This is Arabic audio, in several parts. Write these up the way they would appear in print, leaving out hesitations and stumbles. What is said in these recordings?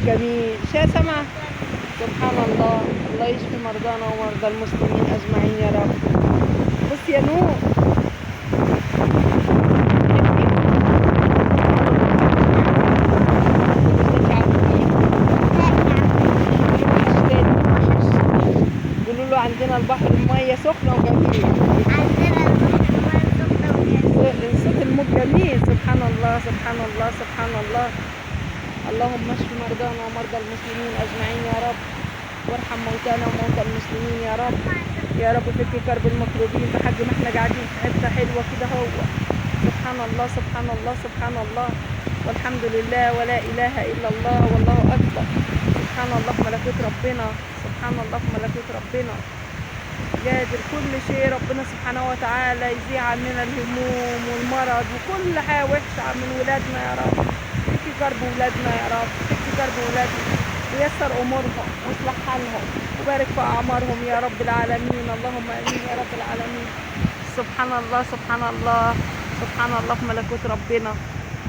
جميل يا سما. سبحان الله. الله يشفي مرضانا ومرضى المسلمين اجمعين يا رب. بص يا نور، قولوا له عندنا البحر المية سخنة وجميل. صوت الموج جميل. سبحان الله سبحان الله سبحان الله. اللهم اشف مرضانا ومرضى المسلمين اجمعين يا رب، وارحم موتانا وموتى المسلمين يا رب. يا رب فك كرب المكروبين بحج ما احنا قاعدين في حته حلوه كده هو. سبحان الله سبحان الله سبحان الله، والحمد لله ولا اله الا الله والله اكبر. سبحان الله في ملكوت ربنا، سبحان الله في ملكوت ربنا. قادر كل شيء ربنا سبحانه وتعالى يزيع عننا الهموم والمرض وكل حاجه وحشه من ولادنا يا رب. فك كرب ولادنا يا رب، فك كرب ولادنا ويسر امورهم واصلح حالهم وبارك في اعمارهم يا رب العالمين. اللهم امين يا رب العالمين. سبحان الله سبحان الله سبحان الله في ملكوت ربنا.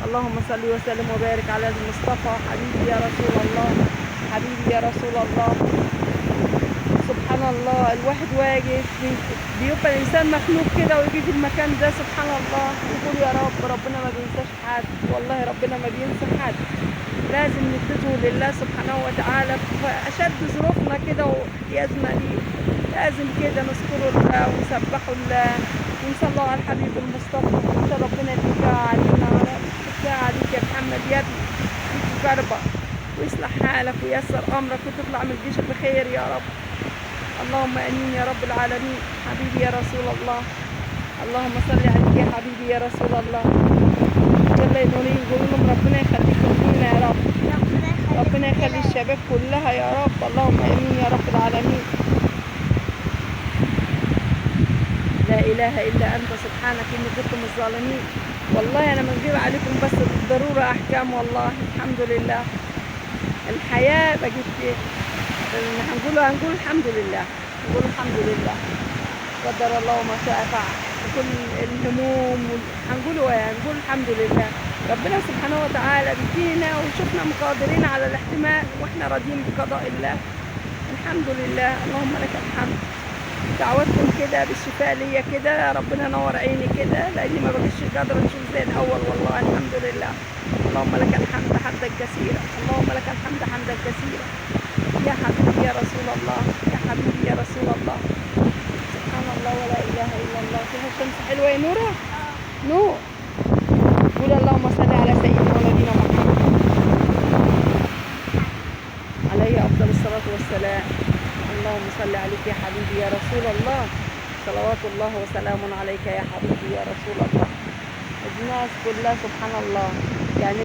اللهم صل وسلم وبارك على المصطفى حبيبي يا رسول الله، حبيبي يا رسول الله. سبحان الله. الواحد واقف بيبقى الانسان مخنوق كده ويجي في المكان ده سبحان الله يقول يا رب. ربنا ما بينساش حد، والله ربنا ما بينسى حد. لازم نتجه لله سبحانه وتعالى في اشد ظروفنا كده واحتياجنا ليه. لازم كده نذكره الله ونسبحه الله ونصلي على الحبيب المصطفى عشان ربنا يتوجع علينا يتوجع عليك يا محمد يا ابني. يديك كربة ويصلح حالك وييسر امرك وتطلع من الجيش بخير يا رب. اللهم امين يا رب العالمين. حبيبي يا رسول الله. اللهم صل عليك يا حبيبي يا رسول الله. يلا يا نورين قولوا لهم ربنا يخليكم فينا يا رب، ربنا يخلي الشباب كلها يا رب. اللهم امين يا رب العالمين. لا اله الا انت سبحانك اني كنت من الظالمين. والله انا بنجيب عليكم بس بالضروره احكام. والله الحمد لله الحياه بقت هنقول الحمد لله، نقول الحمد لله. قدر الله ما شاء فعل. كل الهموم هنقول الحمد لله. ربنا سبحانه وتعالى بيدينا وشفنا مقادرين على الاحتمال واحنا راضيين بقضاء الله. الحمد لله. اللهم لك الحمد. دعوتكم كده بالشفاء ليا كده ربنا نور عيني كده لاني ما بقيتش قادره اشوف زي الاول. والله الحمد لله. اللهم لك الحمد حمدا كثيرا، اللهم لك الحمد حمدا كثيرا. يا حبيبي يا رسول الله، يا حبيبي يا رسول الله. سبحان الله ولا اله الا الله. فيها الشمس حلوه يا نوره؟ نور. قول اللهم صل على سيدنا ونبينا محمد عليه افضل الصلاه والسلام. اللهم صل عليك يا حبيبي يا رسول الله. صلوات الله وسلام عليك يا حبيبي يا رسول الله. الناس كلها سبحان الله يعني